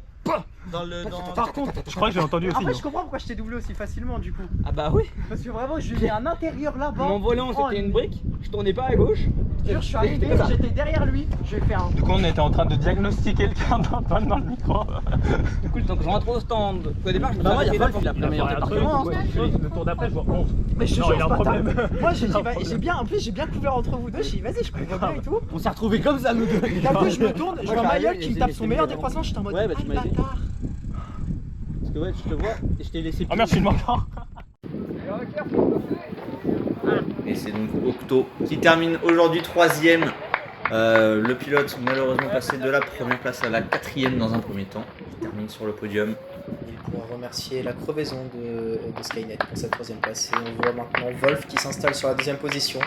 [SPEAKER 4] Par contre,
[SPEAKER 6] Je crois que j'ai entendu aussi.
[SPEAKER 4] après,
[SPEAKER 6] non.
[SPEAKER 4] je comprends pourquoi je t'ai doublé aussi facilement du coup.
[SPEAKER 3] Ah bah oui,
[SPEAKER 4] Parce que vraiment, je lui ai un intérieur là-bas.
[SPEAKER 3] mon volant
[SPEAKER 4] Oh,
[SPEAKER 3] c'était une brique, je tournais pas à gauche.
[SPEAKER 4] Je suis
[SPEAKER 3] J'étais
[SPEAKER 4] arrivé,
[SPEAKER 3] comme ça.
[SPEAKER 4] j'étais derrière lui. Je vais faire un.
[SPEAKER 6] Du coup, on était en train de diagnostiquer le quart d'Antoine dans le micro.
[SPEAKER 3] Du coup, donc je rentre au stand. Au départ, je me
[SPEAKER 4] Bah ouais,
[SPEAKER 3] suis
[SPEAKER 4] y a
[SPEAKER 3] arrêté
[SPEAKER 4] pas
[SPEAKER 3] là pour la meilleure département.
[SPEAKER 6] Le tour d'après, je vois 11.
[SPEAKER 4] Mais je te
[SPEAKER 6] Non,
[SPEAKER 4] jure,
[SPEAKER 6] il a un
[SPEAKER 4] ce matin,
[SPEAKER 6] problème.
[SPEAKER 4] moi j'ai bien, en plus j'ai bien couvert entre vous deux. J'ai dit vas-y, je couvre bien et tout.
[SPEAKER 3] On s'est retrouvés comme ça, nous deux.
[SPEAKER 4] D'un coup, je me tourne, je
[SPEAKER 3] Moi,
[SPEAKER 4] vois
[SPEAKER 3] j'arrive,
[SPEAKER 4] Mayol qui me
[SPEAKER 3] j'ai
[SPEAKER 4] tape
[SPEAKER 3] laissé
[SPEAKER 4] son meilleur
[SPEAKER 3] mes
[SPEAKER 4] décroissant. J'étais en mode
[SPEAKER 3] Ouais, bah, tu
[SPEAKER 4] ah,
[SPEAKER 3] m'as aidé.
[SPEAKER 4] bâtard.
[SPEAKER 3] Parce que ouais, je te vois et je t'ai laissé.
[SPEAKER 6] Ah merde, je suis encore.
[SPEAKER 1] Et c'est donc Octo qui termine aujourd'hui 3ème. Le pilote malheureusement passé de la première place à la 4ème dans un premier temps. Il termine sur le podium.
[SPEAKER 2] Il pourra remercier la crevaison de de Skynet pour cette 3e place. Et on voit maintenant Wolf qui s'installe sur la 2e position,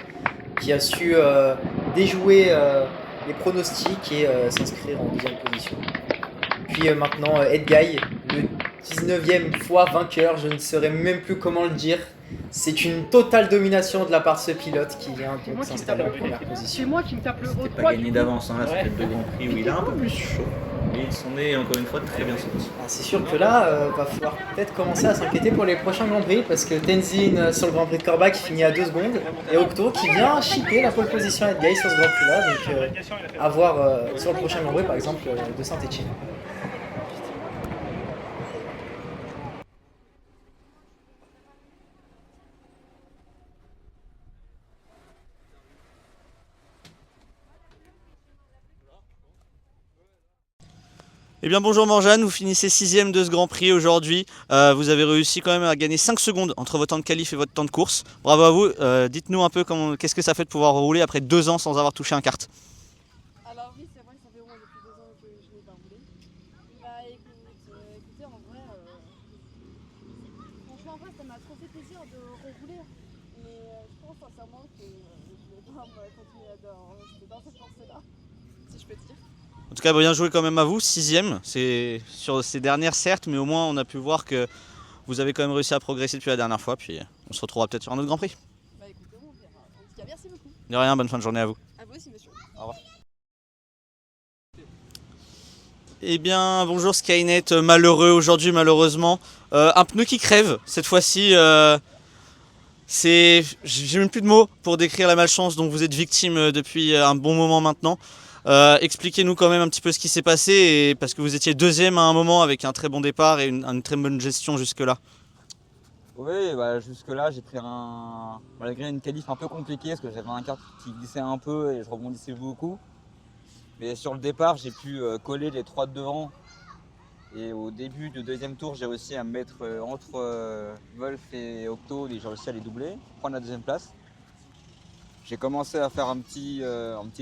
[SPEAKER 2] qui a su déjouer les pronostics et s'inscrire en 2e position. Puis maintenant Edguy, le 19e fois vainqueur, je ne saurais même plus comment le dire. C'est une totale domination de la part de ce pilote qui vient donc s'installer en première
[SPEAKER 4] C'est
[SPEAKER 2] position.
[SPEAKER 4] moi qui me tape le haut
[SPEAKER 1] C'était pas gagné d'avance, hein, là, c'était le Grand Prix où il a un peu plus chaud. Mais ils sont nés encore une fois très bien sortis.
[SPEAKER 2] Ah, c'est sûr que là, va falloir peut-être commencer à s'inquiéter pour les prochains Grands Prix parce que Tenzin sur le Grand Prix de Korbach finit à 2 secondes et Octo qui vient chipper la pole position à Edguy sur ce Grand Prix là. Donc à voir sur le prochain Grand Prix par exemple de Saint-Etienne.
[SPEAKER 7] Eh bien bonjour Morjane, vous finissez 6ème de ce Grand Prix aujourd'hui. Vous avez réussi quand même à gagner 5 secondes entre votre temps de qualif et votre temps de course. Bravo à vous. Dites-nous un peu qu'est-ce que ça fait de pouvoir rouler après 2 ans sans avoir touché un kart.
[SPEAKER 5] Alors oui, c'est vrai que ça fait au moins depuis 2 ans que je n'ai pas roulé. Bah écoutez, en vrai, franchement après ça m'a trop fait plaisir de rerouler. Mais je pense sincèrement que je vais pas continuer dans cette lancée-là, si je peux dire.
[SPEAKER 7] En tout cas bien joué quand même à vous, 6ème. C'est sur ces dernières certes, mais au moins on a pu voir que vous avez quand même réussi à progresser depuis la dernière fois. Puis on se retrouvera peut-être sur un autre Grand Prix.
[SPEAKER 5] Bah écoutez, on verra. En tout cas, merci beaucoup.
[SPEAKER 7] De rien, bonne fin de journée à vous.
[SPEAKER 5] À vous aussi, monsieur.
[SPEAKER 7] Au revoir. Eh bien, bonjour Skynet, malheureux aujourd'hui malheureusement. Un pneu qui crève, cette fois-ci, j'ai même plus de mots pour décrire la malchance dont vous êtes victime depuis un bon moment maintenant. Expliquez-nous quand même un petit peu ce qui s'est passé, et parce que vous étiez 2ème à un moment avec un très bon départ et une très bonne gestion jusque-là.
[SPEAKER 3] Oui, bah, jusque-là, j'ai pris malgré une qualif un peu compliquée, parce que j'avais un kart qui glissait un peu et je rebondissais beaucoup. Mais sur le départ, j'ai pu coller les 3 de devant. Et au début du 2e tour, j'ai réussi à me mettre entre Wolf et Octo, et j'ai réussi à les doubler, prendre la 2e place. J'ai commencé à faire un petit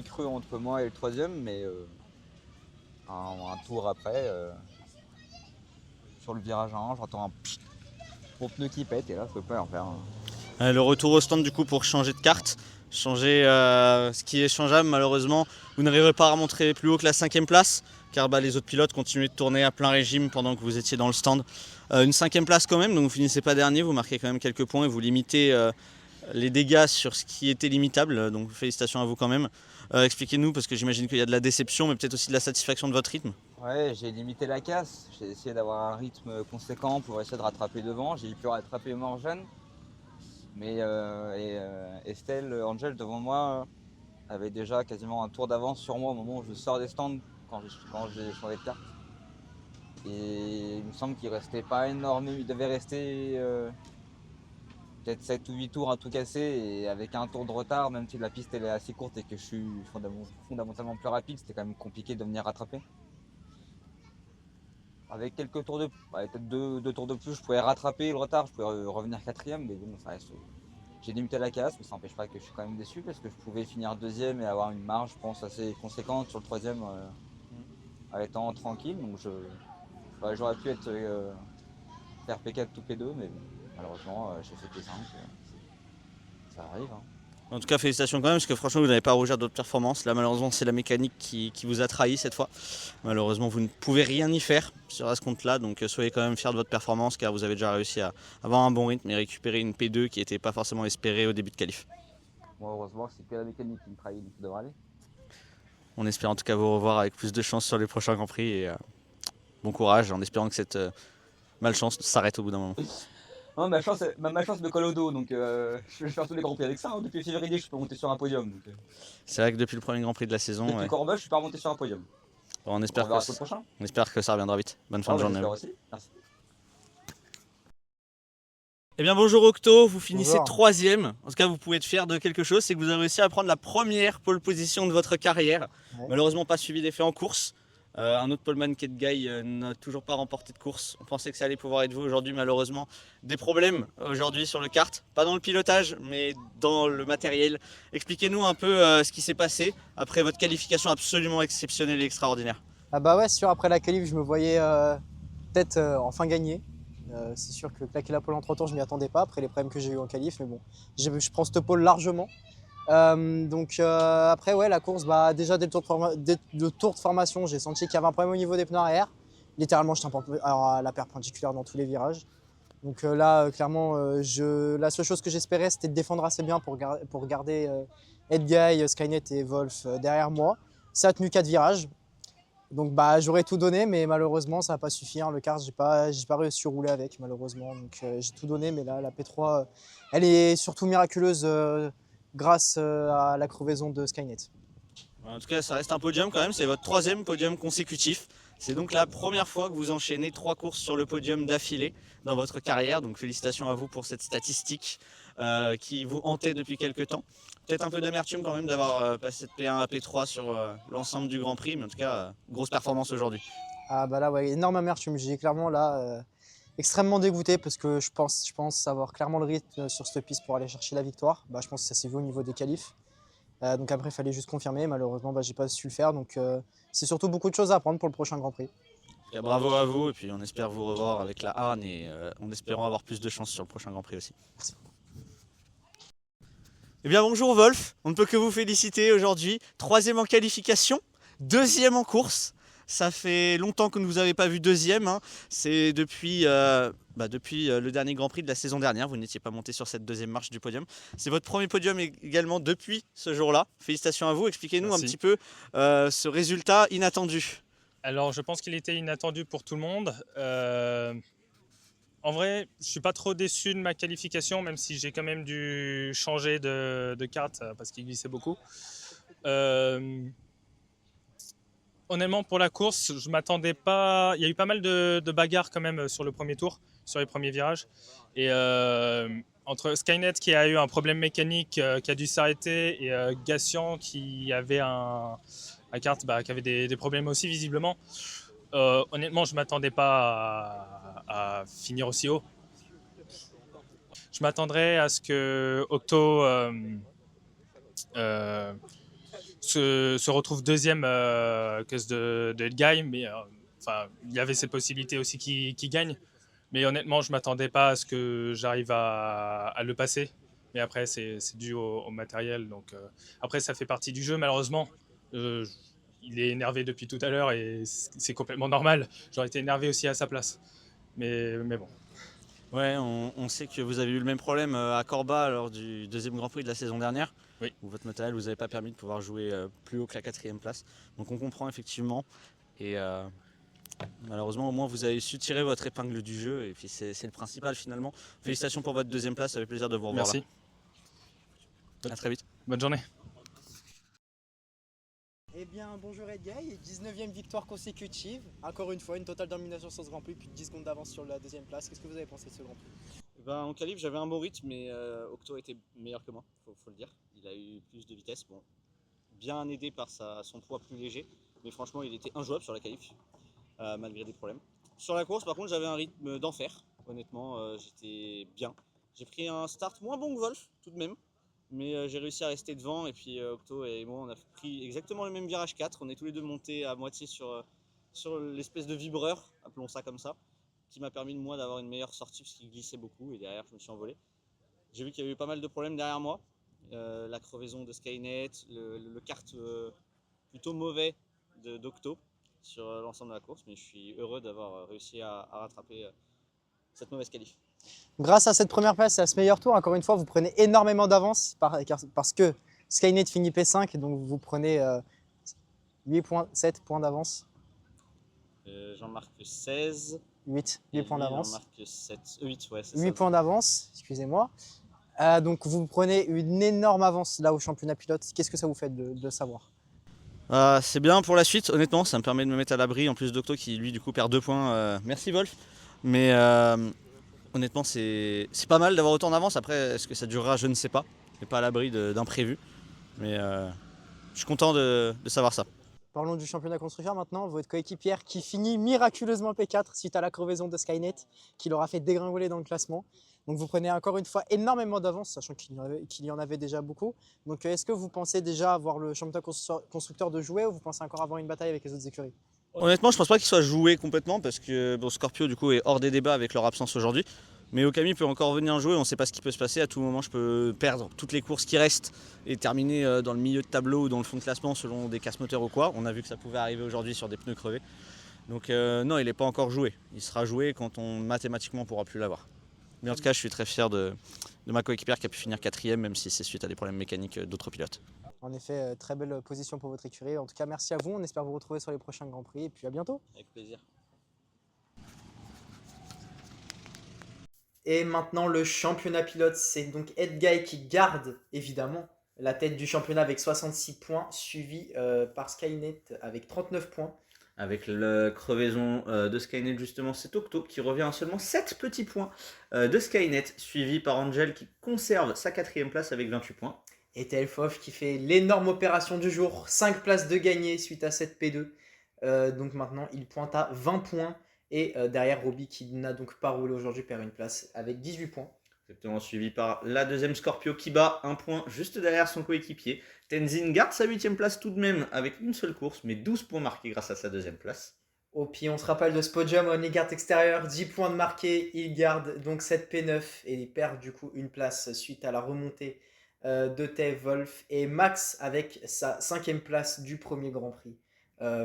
[SPEAKER 3] creux entre moi et le 3e, mais un tour après, sur le virage 1, j'entends un pchit, mon pneu qui pète, et là je peux pas en faire.
[SPEAKER 7] Le retour au stand du coup pour changer de carte, changer ce qui est changeable malheureusement. Vous n'arriverez pas à remonter plus haut que la 5ème place, car les autres pilotes continuaient de tourner à plein régime pendant que vous étiez dans le stand. Une 5ème place quand même, donc vous finissez pas dernier, vous marquez quand même quelques points et vous limitez les dégâts sur ce qui était limitable, donc félicitations à vous quand même. Expliquez-nous, parce que j'imagine qu'il y a de la déception, mais peut-être aussi de la satisfaction de votre rythme.
[SPEAKER 3] Ouais, j'ai limité la casse, j'ai essayé d'avoir un rythme conséquent pour essayer de rattraper devant. J'ai pu rattraper Morjane, mais Estelle Angel devant moi avait déjà quasiment un tour d'avance sur moi au moment où je sors des stands quand j'ai changé de carte. Et il me semble qu'il restait pas énorme, il devait rester peut-être 7 ou 8 tours à tout casser, et avec un tour de retard, même si la piste elle est assez courte et que je suis fondamentalement plus rapide, c'était quand même compliqué de venir rattraper. Avec quelques tours peut-être 2 tours de plus, je pouvais rattraper le retard, je pouvais revenir 4ème, mais bon, ça reste. J'ai limité la casse, mais ça n'empêche pas que je suis quand même déçu parce que je pouvais finir 2ème et avoir une marge, je pense, assez conséquente sur le 3ème en étant tranquille. Donc j'aurais pu faire P4 ou P2, mais bon, malheureusement j'ai fait P5. Ça arrive. Hein.
[SPEAKER 7] En tout cas, félicitations quand même, parce que franchement, vous n'avez pas à rougir d'autres performances. Là, malheureusement, c'est la mécanique qui vous a trahi cette fois. Malheureusement, vous ne pouvez rien y faire sur ce compte-là, donc soyez quand même fiers de votre performance, car vous avez déjà réussi à avoir un bon rythme et récupérer une P2 qui n'était pas forcément espérée au début de qualif.
[SPEAKER 3] Bon, heureusement, c'est que la mécanique qui me trahit, donc ça devrait aller.
[SPEAKER 7] On espère en tout cas vous revoir avec plus de chance sur les prochains Grands Prix, et bon courage, en espérant que cette malchance s'arrête au bout d'un moment.
[SPEAKER 3] Non, ma chance me colle au dos, donc je vais faire tous les Grands Prix avec ça. Hein. Depuis février, je peux monter sur un podium.
[SPEAKER 7] C'est vrai que depuis le premier Grand Prix de la saison,
[SPEAKER 3] depuis Corbach, je suis pas remonté sur un podium.
[SPEAKER 7] Bon, on espère que ça reviendra vite. Bonne fin de journée.
[SPEAKER 3] Aussi. Merci.
[SPEAKER 7] Eh bien bonjour Octo, vous finissez 3ème. En tout cas, vous pouvez être fier de quelque chose, c'est que vous avez réussi à prendre la première pole position de votre carrière. Ouais. Malheureusement pas suivi d'effet en course. Un autre poleman qui est de Guy n'a toujours pas remporté de course. On pensait que ça allait pouvoir être vous aujourd'hui, malheureusement. Des problèmes aujourd'hui sur le kart, pas dans le pilotage, mais dans le matériel. Expliquez-nous un peu ce qui s'est passé après votre qualification absolument exceptionnelle et extraordinaire.
[SPEAKER 8] Ah bah ouais, c'est sûr, après la qualif, je me voyais peut-être enfin gagner. C'est sûr que claquer la pole en 3 tours, je m'y attendais pas après les problèmes que j'ai eu en qualif, mais bon, je prends cette pole largement. Après, ouais, la course, déjà dès le tour de formation, j'ai senti qu'il y avait un problème au niveau des pneus arrière. Littéralement, j'étais à la perpendiculaire dans tous les virages. Donc là, clairement, la seule chose que j'espérais, c'était de défendre assez bien pour garder Edguy, Skynet et Wolf derrière moi. Ça a tenu 4 virages. Donc j'aurais tout donné, mais malheureusement, ça n'a pas suffi. Hein. Le kart, j'ai pas réussi à rouler avec, malheureusement. Donc j'ai tout donné, mais là, la P3, elle est surtout miraculeuse grâce à la crevaison de Skynet.
[SPEAKER 7] En tout cas, ça reste un podium quand même, c'est votre 3e podium consécutif. C'est donc la première fois que vous enchaînez 3 courses sur le podium d'affilée dans votre carrière. Donc félicitations à vous pour cette statistique qui vous hantait depuis quelques temps. Peut-être un peu d'amertume quand même d'avoir passé de P1 à P3 sur l'ensemble du Grand Prix, mais en tout cas, grosse performance aujourd'hui.
[SPEAKER 8] Ah là, ouais, énorme amertume. J'ai clairement là extrêmement dégoûté parce que je pense avoir clairement le rythme sur cette piste pour aller chercher la victoire. Je pense que ça s'est vu au niveau des qualifs. Donc après, il fallait juste confirmer. Malheureusement, j'ai pas su le faire. Donc c'est surtout beaucoup de choses à apprendre pour le prochain Grand Prix.
[SPEAKER 7] Et bravo à vous, et puis on espère vous revoir avec la Harne et en espérant avoir plus de chance sur le prochain Grand Prix aussi.
[SPEAKER 8] Merci.
[SPEAKER 7] Eh bien bonjour Wolf, on ne peut que vous féliciter aujourd'hui. 3e en qualification, 2e en course. Ça fait longtemps que ne vous avez pas vu 2e. Hein. C'est depuis le dernier Grand Prix de la saison dernière. Vous n'étiez pas monté sur cette 2e marche du podium. C'est votre premier podium également depuis ce jour-là. Félicitations à vous. Expliquez-nous un petit peu ce résultat inattendu.
[SPEAKER 9] Alors je pense qu'il était inattendu pour tout le monde. En vrai, je ne suis pas trop déçu de ma qualification, même si j'ai quand même dû changer de carte parce qu'il glissait beaucoup. Honnêtement, pour la course, je m'attendais pas. Il y a eu pas mal de bagarres quand même sur le premier tour, sur les premiers virages. Et entre Skynet qui a eu un problème mécanique qui a dû s'arrêter et Gassian qui avait un kart qui avait des problèmes aussi visiblement. Honnêtement, je ne m'attendais pas à finir aussi haut. Je m'attendrais à ce que Octo se retrouve 2e à cause de Edguy, mais il y avait cette possibilité aussi qu'il gagne. Mais honnêtement, je ne m'attendais pas à ce que j'arrive à le passer. Mais après, c'est dû au matériel. Donc, après, ça fait partie du jeu, malheureusement. Il est énervé depuis tout à l'heure et c'est complètement normal. J'aurais été énervé aussi à sa place. Mais bon.
[SPEAKER 7] Ouais, on sait que vous avez eu le même problème à Corba lors du 2e Grand Prix de la saison dernière.
[SPEAKER 9] Oui.
[SPEAKER 7] Où votre matériel ne vous avait pas permis de pouvoir jouer plus haut que la 4e place. Donc on comprend effectivement. Et malheureusement, au moins, vous avez su tirer votre épingle du jeu. Et puis c'est le principal finalement. Félicitations pour votre 2e place. Ça fait plaisir de vous revoir.
[SPEAKER 9] Merci.
[SPEAKER 7] Là. À très vite.
[SPEAKER 9] Bonne journée.
[SPEAKER 8] Eh bien, bonjour Edguy, 19e victoire consécutive. Encore une fois, une totale domination sur ce Grand Prix, plus de 10 secondes d'avance sur la 2e place. Qu'est-ce que vous avez pensé de ce Grand Prix ?
[SPEAKER 7] En qualif, j'avais un bon rythme, mais Octo était meilleur que moi, faut le dire. Il a eu plus de vitesse, bon, bien aidé par son poids plus léger, mais franchement, il était injouable sur la qualif, malgré des problèmes. Sur la course, par contre, j'avais un rythme d'enfer. Honnêtement, j'étais bien. J'ai pris un start moins bon que Wolf, tout de même. Mais j'ai réussi à rester devant et puis Octo et moi on a pris exactement le même virage 4. On est tous les deux montés à moitié sur l'espèce de vibreur, appelons ça comme ça, qui m'a permis de moi d'avoir une meilleure sortie parce qu'il glissait beaucoup et derrière je me suis envolé. J'ai vu qu'il y avait eu pas mal de problèmes derrière moi. La crevaison de Skynet, le kart plutôt mauvais d'Octo sur l'ensemble de la course, mais je suis heureux d'avoir réussi à rattraper cette mauvaise qualif.
[SPEAKER 8] Grâce à cette première place et à ce meilleur tour, encore une fois, vous prenez énormément d'avance parce que Skynet finit P5, donc vous prenez 7 points d'avance.
[SPEAKER 7] J'en marque 16.
[SPEAKER 8] 8 points d'avance.
[SPEAKER 7] J'en marque 7, 8, ouais, c'est
[SPEAKER 8] 8 points d'avance, excusez-moi. Donc vous prenez une énorme avance là au championnat pilote. Qu'est-ce que ça vous fait de le savoir ?
[SPEAKER 7] C'est bien pour la suite, honnêtement, ça me permet de me mettre à l'abri, en plus d'Octo qui lui du coup perd 2 points. Merci Wolf. Mais honnêtement, c'est pas mal d'avoir autant d'avance. Après, est-ce que ça durera ? Je ne sais pas. Je n'ai pas à l'abri d'imprévus. Mais je suis content de savoir ça.
[SPEAKER 8] Parlons du championnat constructeur maintenant. Votre coéquipière qui finit miraculeusement P4 suite à la crevaison de Skynet qui l'aura fait dégringoler dans le classement. Donc vous prenez encore une fois énormément d'avance, sachant qu'il y en avait déjà beaucoup. Donc est-ce que vous pensez déjà avoir le championnat constructeur de jouer ou vous pensez encore avoir une bataille avec les autres écuries ?
[SPEAKER 7] Honnêtement, je pense pas qu'il soit joué complètement parce que bon, Scorpio du coup est hors des débats avec leur absence aujourd'hui. Mais Okami peut encore venir jouer, on ne sait pas ce qui peut se passer. À tout moment, je peux perdre toutes les courses qui restent et terminer dans le milieu de tableau ou dans le fond de classement selon des casse moteurs ou quoi. On a vu que ça pouvait arriver aujourd'hui sur des pneus crevés. Donc non, il n'est pas encore joué. Il sera joué quand on mathématiquement pourra plus l'avoir. Mais en tout cas, je suis très fier de ma coéquipière qui a pu finir 4ème, même si c'est suite à des problèmes mécaniques d'autres pilotes.
[SPEAKER 8] En effet, très belle position pour votre écurie. En tout cas, merci à vous. On espère vous retrouver sur les prochains Grands Prix et puis à bientôt.
[SPEAKER 7] Avec plaisir.
[SPEAKER 2] Et maintenant, le championnat pilote, c'est donc Edguy qui garde évidemment la tête du championnat avec 66 points, suivi par Skynet avec 39 points.
[SPEAKER 1] Avec la crevaison de Skynet, justement, c'est Octo qui revient à seulement 7 petits points de Skynet, suivi par Angel qui conserve sa 4ème place avec 28 points.
[SPEAKER 2] Et Telfof qui fait l'énorme opération du jour, 5 places de gagné suite à cette P2. Donc maintenant, il pointe à 20 points. Et derrière, Roby qui n'a donc pas roulé aujourd'hui perd une place avec 18 points.
[SPEAKER 1] Exactement, suivi par la deuxième Scorpio qui bat un point juste derrière son coéquipier. Tenzin garde sa 8ème place tout de même avec une seule course, mais 12 points marqués grâce à sa deuxième place.
[SPEAKER 2] Opi, on se rappelle de ce podium, on y garde extérieur, 10 points de marqués, il garde donc cette P9 et il perd du coup une place suite à la remontée de Tev Wolf. Et Max avec sa 5ème place du premier Grand Prix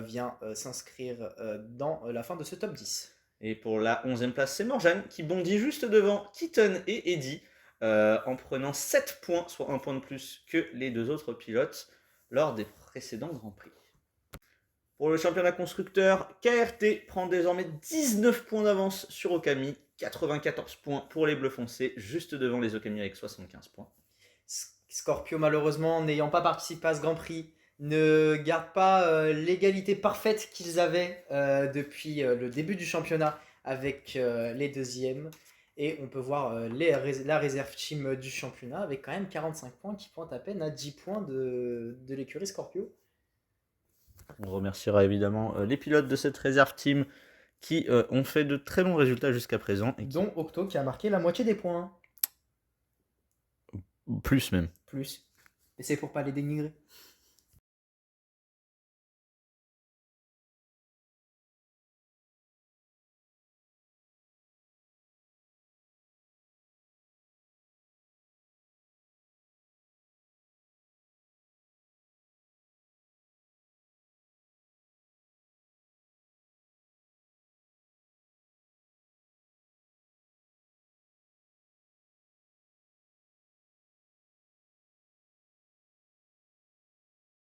[SPEAKER 2] vient s'inscrire dans la fin de ce top 10.
[SPEAKER 1] Et pour la 11ème place, c'est Morjane qui bondit juste devant Keaton et Eddy en prenant 7 points, soit un point de plus que les deux autres pilotes lors des précédents Grands Prix. Pour le championnat constructeur, KRT prend désormais 19 points d'avance sur Okami, 94 points pour les bleus foncés, juste devant les Okami avec 75 points.
[SPEAKER 2] Scorpio, malheureusement, n'ayant pas participé à ce Grand Prix, ne garde pas l'égalité parfaite qu'ils avaient depuis le début du championnat avec les deuxièmes. Et on peut voir la réserve team du championnat avec quand même 45 points qui pointent à peine à 10 points de l'écurie Scorpio.
[SPEAKER 1] On remerciera évidemment les pilotes de cette réserve team qui ont fait de très bons résultats jusqu'à présent. Et
[SPEAKER 2] dont Octo qui a marqué la moitié des points.
[SPEAKER 1] Plus même.
[SPEAKER 2] Plus. Et c'est pour pas les dénigrer.